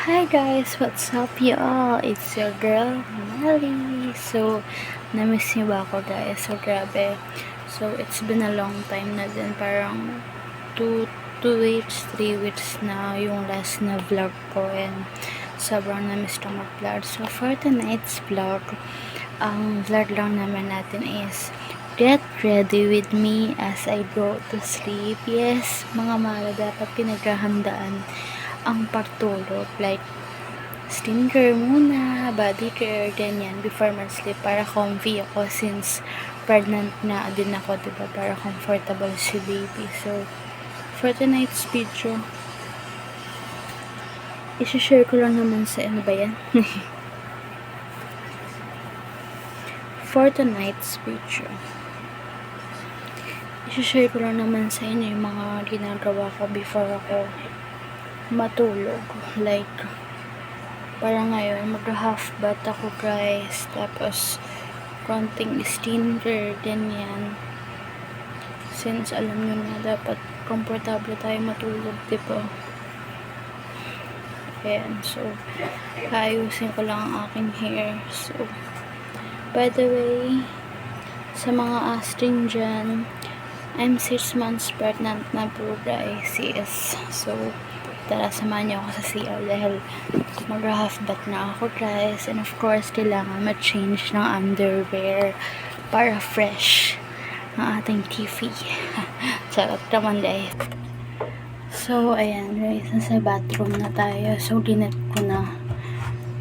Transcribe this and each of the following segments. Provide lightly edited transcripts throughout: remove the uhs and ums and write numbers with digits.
Hi guys, what's up y'all? It's your girl, Melly. So, namiss niyo ba ako guys? So, grabe. So, it's been a long time na din. Parang 2 weeks, 3 weeks na yung last na vlog ko. And sobrang namiss ko mag-vlog. So, for tonight's vlog, ang vlog lang naman natin is get ready with me as I go to sleep. Yes, mga mala, dapat pinaghahandaan ang pagtulog, like skincare muna, body care, ganyan, before mag-sleep, para comfy ako since pregnant na din ako, diba, para comfortable si baby. So, for tonight's video, isi-share ko lang naman sa ano ba yan? For tonight's video, isi-share ko lang naman sa inyo yung mga ginagawa ko before ako matulog. Like, parang ngayon, mag-half bath ako guys, tapos konting skincare din yan, since alam nyo na dapat komportable tayo matulog, diba? Ayan, so ayusin ko lang ang aking hair. So, by the way, sa mga asking dyan, I'm 6 months pregnant na po guys, yes. So, tara, samahan niyo ako sa CR dahil mag-half bath na ako guys, and of course kailangan ma-change ng underwear para fresh ang ating TV. Charot naman guys. So ayan guys, nasa bathroom na tayo. So dinit ko na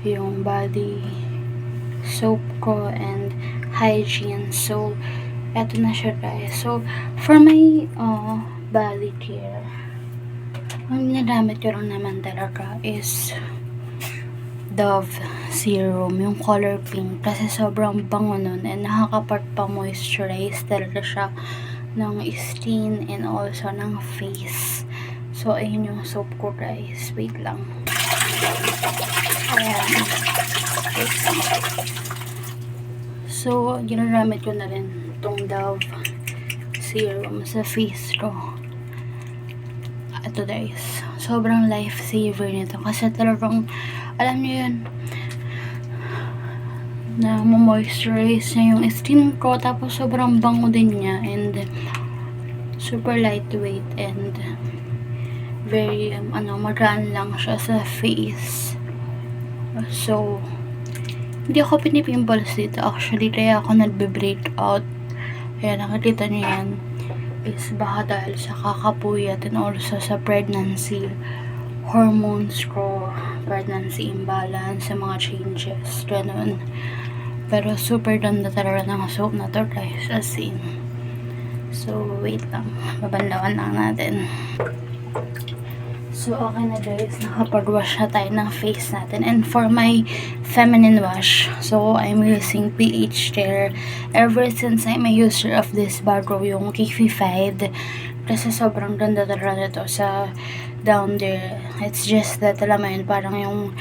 yung body soap ko and hygiene. So eto na siya guys. So for my body care, ang ginagamit ko lang naman talaga is Dove Serum, yung color pink, kasi sobrang bango nun and nakakapag-moisturize talaga siya ng skin and also ng face. So, ayun yung soap ko guys. Wait lang. Ayan. So, ginagamit ko na rin itong Dove Serum sa face ko. Ito guys, sobrang lifesaver nito kasi talagang, alam niyo yun, na moisturize niya yung skin ko, tapos sobrang bango din niya and super lightweight and very magaan lang siya sa face. So hindi ako pinipimples dito actually, kaya ako nagbe-breakout. Kaya nakikita niyo yan is baka dahil sa kakapuyat and also sa pregnancy hormones ko, pregnancy imbalance, sa mga changes, ganun. Pero super ganda talaga ng soap na to guys, as in. So wait lang, babanlawan lang natin. So okay na guys, nakapag-wash na tayo ng face natin. And for my feminine wash, so I'm using pH Care. Ever since I'm a user of this bago, yung Kifi5, kasi sobrang ganda talaga nito sa down there. It's just that, alam mo yun, parang yung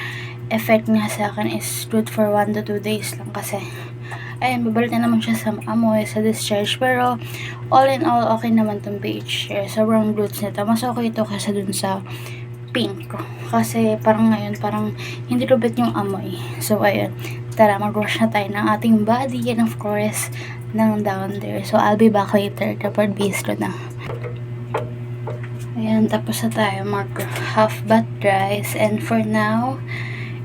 effect niya sa akin is good for 1 to 2 days lang kasi ayun, babalik na naman siya sa amoy, sa discharge. Pero all in all, okay naman tong pH Care. Sobrang good nito. Mas okay ito kasi dun sa pink kasi parang ngayon, parang hindi lubit yung amoy. So ayun, tara, mag-wash na tayo ng ating body and of course ng down there. So I'll be back later kapag base ko na. Ayan, tapos na tayo mag-half bath guys, and for now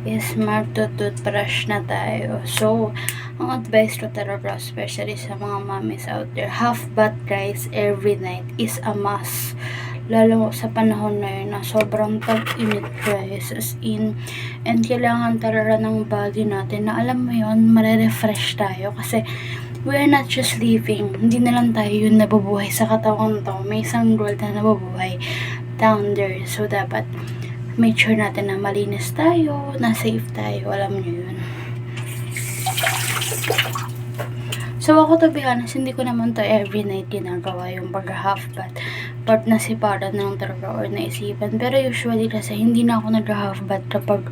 is mag-toothbrush na tayo. So ang advice ko talaga, especially sa mga mommies out there, half bath guys every night is a must. Lalo sa panahon na yun na sobrang tag-init guys, as in. And kailangan talaga ng body natin na, alam mo yun, marerefresh tayo kasi we're not just living. Hindi na lang tayo yun nabubuhay sa katawan to. May isang world na nabubuhay down there. So dapat make sure natin na malinis tayo, na safe tayo, alam nyo yun. So ako, to be honest, hindi ko naman to every night ginagawa yung pag-half bath. Pag nasiparan ng talaga or naisipan. Pero usually kasi hindi na ako nag-half bath kapag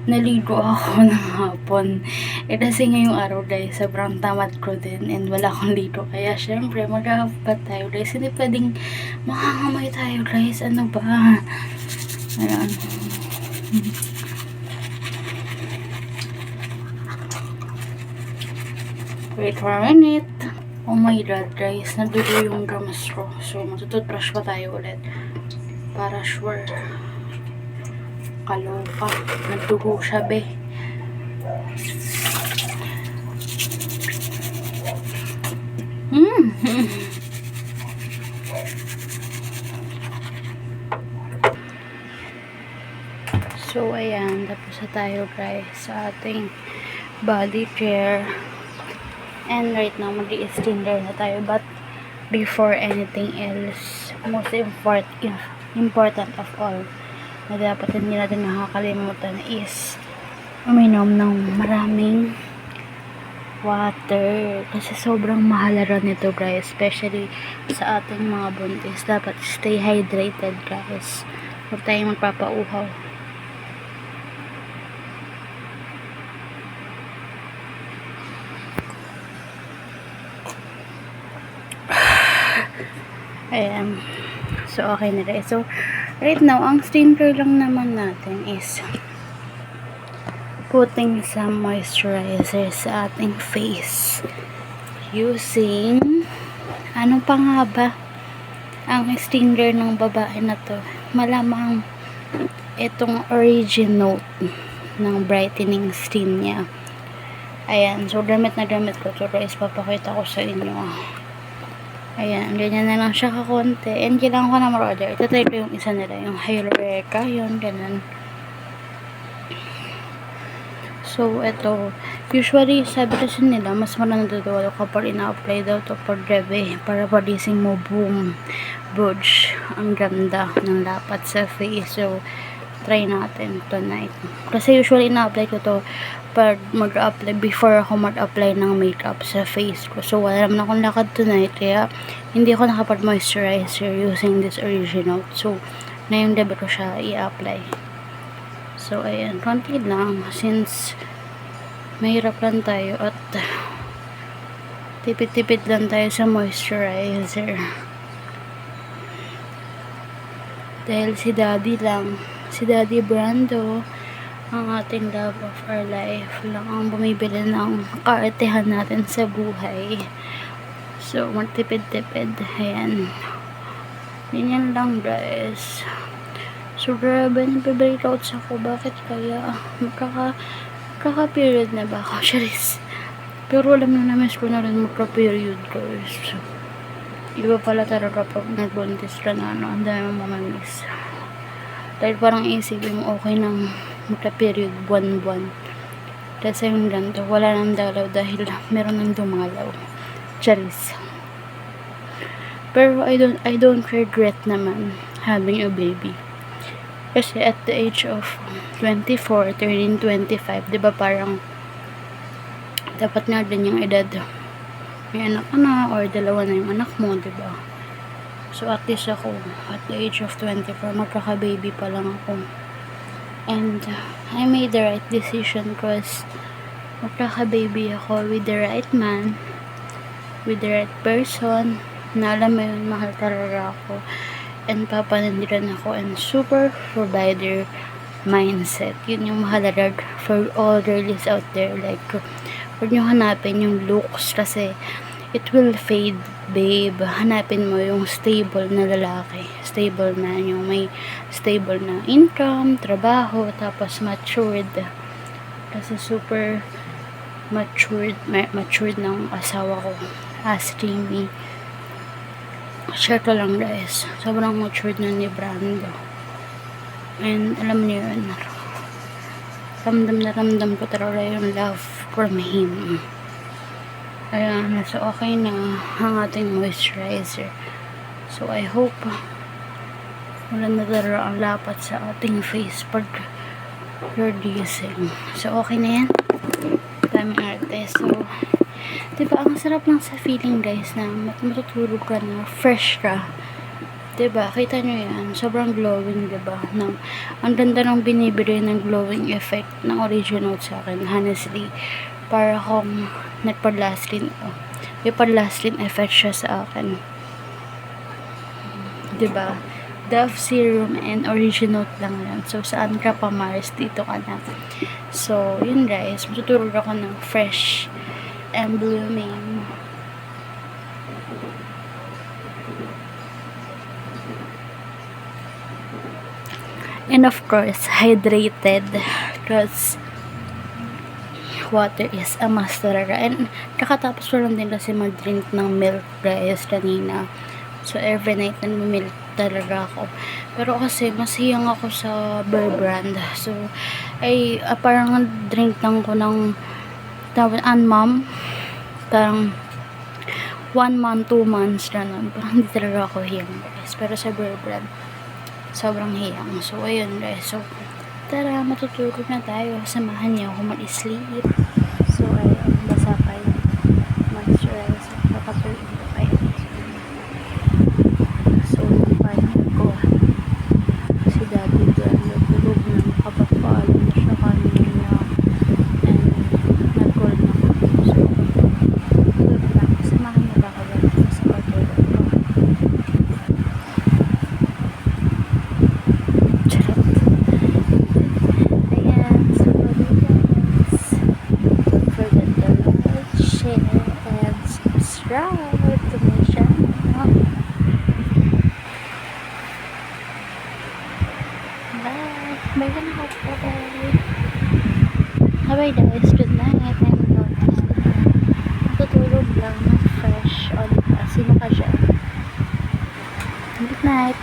naligo ako ng hapon. Kasi ngayong araw guys, sobrang tamad ko din and wala akong ligo. Kaya syempre mag-half bath tayo guys. Hindi pwedeng makangamay tayo guys. Ano ba? Ayan. wait for a minute. Oh my god guys, nadugo yung gums ko. So matututbrush pa tayo ulit. Para sure. Kaloka. Nadugo siya be. So, ayan. Tapos na tayo guys sa ating body care. And right now, mag-i-stinger na tayo. But, before anything else, most important of all, na dapat hindi natin nakakalimutan is uminom ng maraming water. Kasi sobrang mahalaga nito guys. Especially sa ating mga buntis. Dapat stay hydrated guys. Huwag tayong magpapauhaw. Ayan. So, okay na guys. So, right now, ang skincare lang naman natin is putting some moisturizer sa ating face. Using, ano pa nga ba? Ang skincare ng babae na to. Malamang itong Original ng brightening skin niya. Ayan. So, gamit na gamit ko to guys. Papakita ko sa inyo. Ayan, ganyan na lang siya kakonti. And kailangan ko na mag-order. Itatry ko yung isa nila, yung Hyaluronic, yun, ganun. So, ito, usually, sabi kasi nila, mas manandodo kapag ina-apply daw to for gabi, para pagising mo, boom, budge, ang ganda ng lapat sa face. So, try natin tonight. Kasi usually, ina-apply ko to pag mag-apply, before ako mag-apply ng makeup sa face ko. So, wala naman akong lakad tonight, kaya hindi ako nakapag-moisturizer using this Original. So, ngayong gabi ko siya i-apply. So, ayan, konti lang, since mahirap lang tayo at tipid-tipid lang tayo sa moisturizer. Dahil si Daddy Brando, ang ating love of our life lang ang bumibili ng kaartehan natin sa buhay. So, magtipid-tipid. Ayan. Ganyan lang, guys. So, grabe, nagbe-breakouts ako. Bakit kaya? Magkaka-period na ba ako? Charis. Pero alam nyo, na-miss ko na rin magka-period, guys. So, iba pala talaga pag nagbuntis ka na, ano, ang dami mong mamamiss. Dahil parang isipin mo, okay nang magka-period buwan-buwan. Kasi yung ganito, wala nang dalaw dahil meron nang dumalaw. Charis. Pero I don't regret naman having a baby. Kasi at the age of 24, turning 25, di ba parang dapat nga din yung edad may anak ka na or dalawa na yung anak mo, di ba? So at least ako, at the age of 24, magkaka-baby pa lang ako. And I made the right decision because magkaka-baby ako with the right man, with the right person, na alam mo yun, mahal talaga ako. And papanindigan ako and super provider mindset. Yun yung mahalaga for all girls out there. Like, huwag nyo hanapin yung looks kasi it will fade, babe. Hanapin mo yung stable na lalaki. Stable na, yung may stable na income, trabaho, tapos matured. Kasi super matured ng asawa ko. Asking me. Share ko lang guys. Sobrang matured na ni Brando. And alam niyo yun. Ramdam ko talaga yung love from him. Ayan, so okay na ang ating moisturizer. So I hope wala na talaga ang lapat sa ating face pag you're gising. So okay na yan. Daming arte. So diba, ang sarap lang sa feeling guys na matutulog ka na, fresh ka. Diba, kita nyo yan, sobrang glowing, diba? Ang ganda ng binibigay ng glowing effect ng Original sa akin, honestly. Para akong nagpa-lasting, may pa-lasting effect siya sa akin. Diba? Dove Serum and Original lang yan. So, saan ka pa Mars, dito ka na. So, yun guys, matutulog ako ng fresh and blooming. And of course, hydrated because water is a must talaga. And kakatapos ko lang din kasi mag-drink ng milk guys kanina. So every night milk talaga ako. Pero kasi mas hiyang ako sa Bear Brand. So ay parang drink lang ko ng tawag mom. Parang 1 month, 2 months ganun. Parang hindi talaga ako hiyang guys. Pero sa Bear Brand sobrang hiyang. So ayun guys. So tara, matutulog na tayo. Samahan niyo ako mag-sleep. So ayun, basa pa yun. Moisturize. Nakatulog na pa yun. So paano ko si Daddy Brand natulog na, nakapagpaalam na siya kanina and nag-call na ko. So tulog na. Samahan niyo ba ako sa pagtulog ko? Ayan, so guys, don't forget to like, share, and subscribe to my channel. Bye! Bye na ako. Bye guys, good night. I'm going to sleep. Matutulog lang ng fresh. O diba, sino ka dyan? Good night.